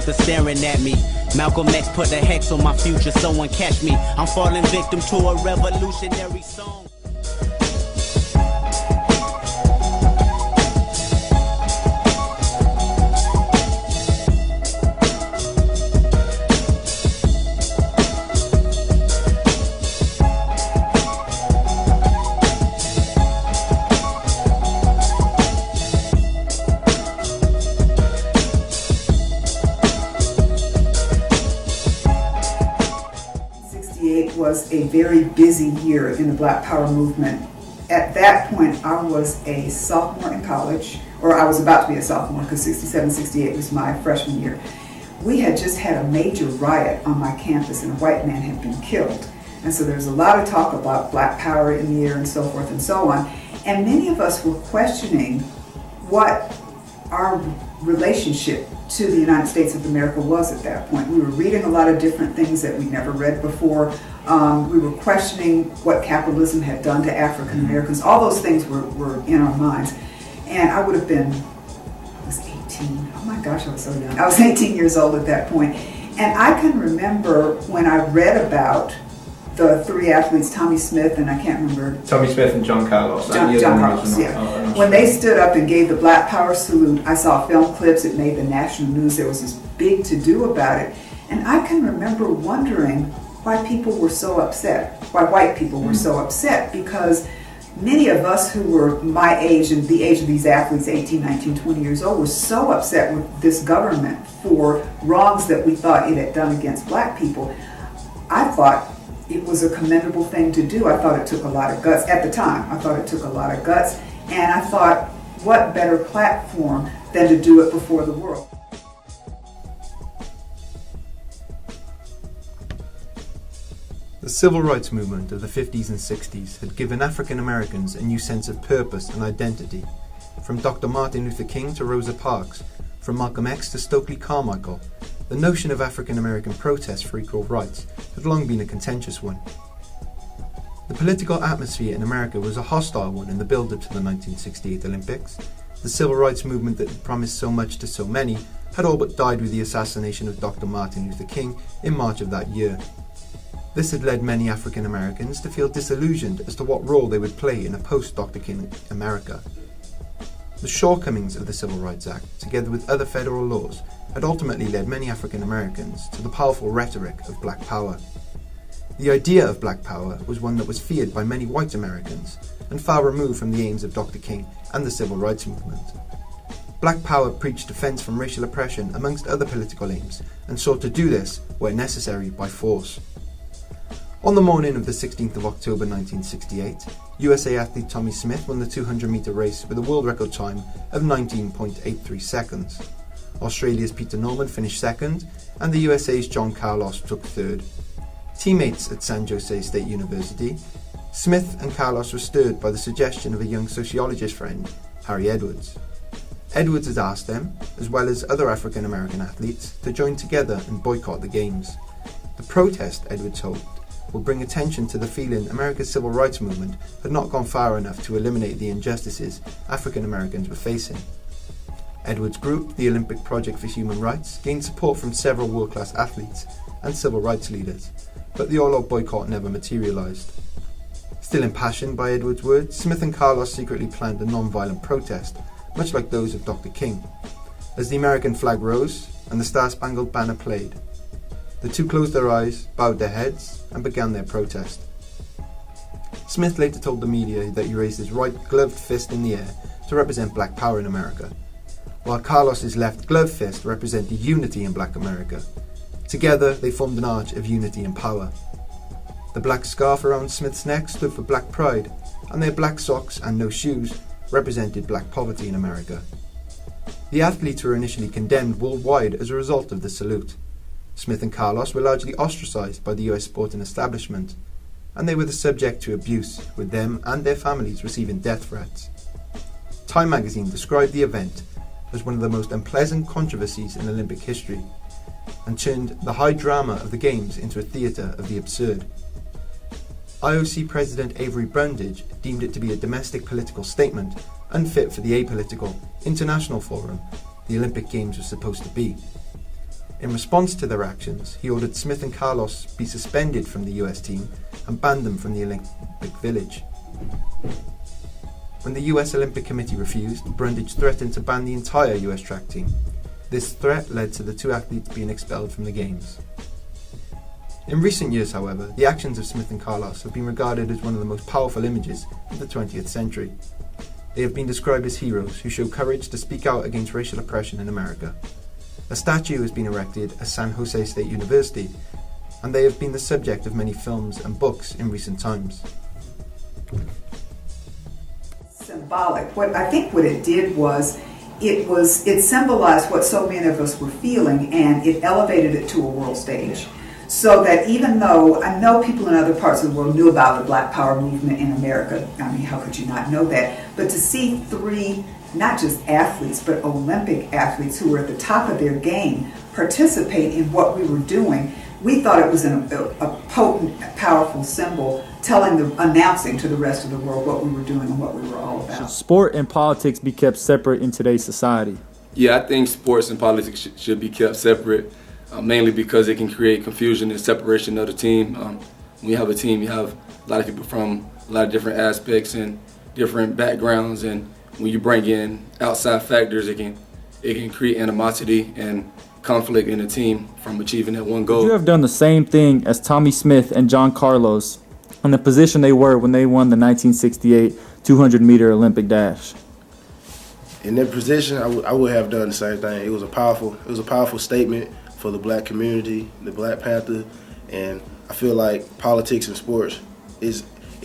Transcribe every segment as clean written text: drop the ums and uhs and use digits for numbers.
gangsters staring at me. Malcolm X put a hex on my future, someone catch me. I'm falling victim to a revolutionary song. Was a very busy year in the Black Power movement. At that point, I was a sophomore in college, or I was about to be a sophomore because 67, 68 was my freshman year. We had just had a major riot on my campus and a white man had been killed. And so there was a lot of talk about Black Power in the air and so forth and so on. And many of us were questioning what our relationship to the United States of America was at that point. We were reading a lot of different things that we'd never read before. We were questioning what capitalism had done to African Americans. All those things were in our minds. And I would have been, I was 18. Oh my gosh, I was so young. I was 18 years old at that point. And I can remember when I read about the three athletes, Tommy Smith, and I can't remember. Tommy Smith and John Carlos. John Carlos, yeah. When they stood up and gave the Black Power salute, I saw film clips. It made the national news. There was this big to-do about it. And I can remember wondering why people were so upset, why white people were so upset, because many of us who were my age and the age of these athletes, 18, 19, 20 years old, were so upset with this government for wrongs that we thought it had done against black people. I thought it was a commendable thing to do. I thought it took a lot of guts. At the time, I thought it took a lot of guts. And I thought, what better platform than to do it before the world? The civil rights movement of the 50s and 60s had given African Americans a new sense of purpose and identity. From Dr. Martin Luther King to Rosa Parks, from Malcolm X to Stokely Carmichael, the notion of African American protest for equal rights had long been a contentious one. The political atmosphere in America was a hostile one in the build-up to the 1968 Olympics. The civil rights movement that had promised so much to so many had all but died with the assassination of Dr. Martin Luther King in March of that year. This had led many African Americans to feel disillusioned as to what role they would play in a post-Dr. King America. The shortcomings of the Civil Rights Act, together with other federal laws, had ultimately led many African Americans to the powerful rhetoric of Black Power. The idea of Black Power was one that was feared by many white Americans, and far removed from the aims of Dr. King and the Civil Rights Movement. Black Power preached defence from racial oppression amongst other political aims, and sought to do this, where necessary, by force. On the morning of the 16th of October 1968, USA athlete Tommy Smith won the 200-metre race with a world record time of 19.83 seconds. Australia's Peter Norman finished second, and the USA's John Carlos took third. Teammates at San Jose State University, Smith and Carlos were stirred by the suggestion of a young sociologist friend, Harry Edwards. Edwards had asked them, as well as other African American athletes, to join together and boycott the Games. The protest, Edwards hoped, would bring attention to the feeling America's civil rights movement had not gone far enough to eliminate the injustices African Americans were facing. Edwards' group, the Olympic Project for Human Rights, gained support from several world-class athletes and civil rights leaders, but the all-out boycott never materialised. Still impassioned by Edwards' words, Smith and Carlos secretly planned a non-violent protest, much like those of Dr. King. As the American flag rose and the Star-Spangled Banner played, the two closed their eyes, bowed their heads, and began their protest. Smith later told the media that he raised his right gloved fist in the air to represent Black Power in America, while Carlos's left gloved fist represented unity in Black America. Together, they formed an arch of unity and power. The black scarf around Smith's neck stood for Black Pride, and their black socks and no shoes represented Black poverty in America. The athletes were initially condemned worldwide as a result of the salute. Smith and Carlos were largely ostracised by the US sporting establishment, and they were the subject to abuse, with them and their families receiving death threats. Time magazine described the event as one of the most unpleasant controversies in Olympic history, and turned the high drama of the Games into a theatre of the absurd. IOC President Avery Brundage deemed it to be a domestic political statement, unfit for the apolitical, international forum the Olympic Games were supposed to be. In response to their actions, he ordered Smith and Carlos be suspended from the US team and banned them from the Olympic Village. When the US Olympic Committee refused, Brundage threatened to ban the entire US track team. This threat led to the two athletes being expelled from the Games. In recent years, however, the actions of Smith and Carlos have been regarded as one of the most powerful images of the 20th century. They have been described as heroes who show courage to speak out against racial oppression in America. A statue has been erected at San Jose State University, and they have been the subject of many films and books in recent times. Symbolic. What it did was it symbolized what so many of us were feeling, and it elevated it to a world stage. So that even though I know people in other parts of the world knew about the Black Power movement in America, I mean, how could you not know that? But to see three, not just athletes, but Olympic athletes who were at the top of their game participate in what we were doing, we thought it was a potent, powerful symbol announcing to the rest of the world what we were doing and what we were all about. Should sport and politics be kept separate in today's society? Yeah, I think sports and politics should be kept separate. Mainly because it can create confusion and separation of the team. When you have a team, you have a lot of people from a lot of different aspects and different backgrounds, and when you bring in outside factors, it can create animosity and conflict in a team from achieving that one goal. Would you have done the same thing as Tommy Smith and John Carlos in the position they were when they won the 1968 200-meter Olympic dash? In that position, I would have done the same thing. It was a powerful statement for the black community, the Black Panther, and I feel like politics and sports it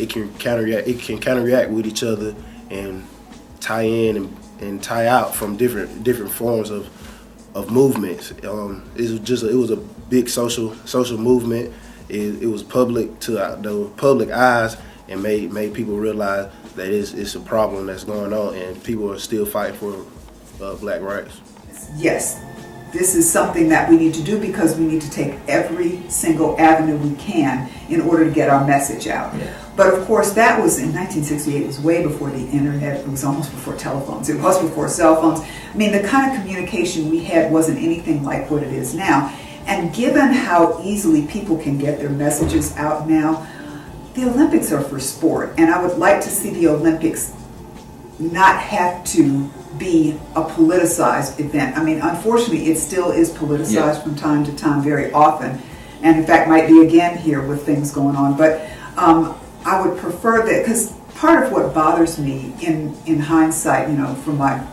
can counteract with each other and tie in and tie out from different forms of movements. It was a big social movement. It was public to the public eyes and made people realize that it's a problem that's going on and people are still fighting for black rights. Yes. This is something that we need to do because we need to take every single avenue we can in order to get our message out. Yeah. But of course, that was in 1968. It was way before the internet. It was almost before telephones. It was before cell phones. I mean, the kind of communication we had wasn't anything like what it is now. And given how easily people can get their messages out now, the Olympics are for sport. And I would like to see the Olympics not have to be a politicized event. I mean, unfortunately, it still is politicized from time to time, very often, and in fact might be again here with things going on. But I would prefer that, because part of what bothers me in hindsight, from my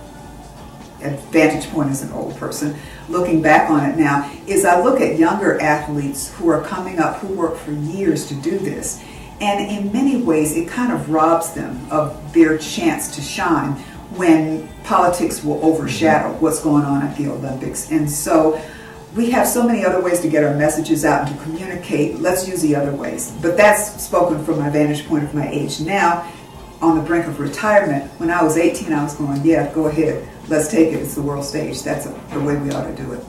vantage point as an old person, looking back on it now, is I look at younger athletes who are coming up, who work for years to do this, and in many ways it kind of robs them of their chance to shine when politics will overshadow what's going on at the Olympics. And so we have so many other ways to get our messages out and to communicate. Let's use the other ways. But that's spoken from my vantage point of my age now, on the brink of retirement. When I was 18, I was going, yeah, go ahead, let's take it. It's the world stage. That's the way we ought to do it.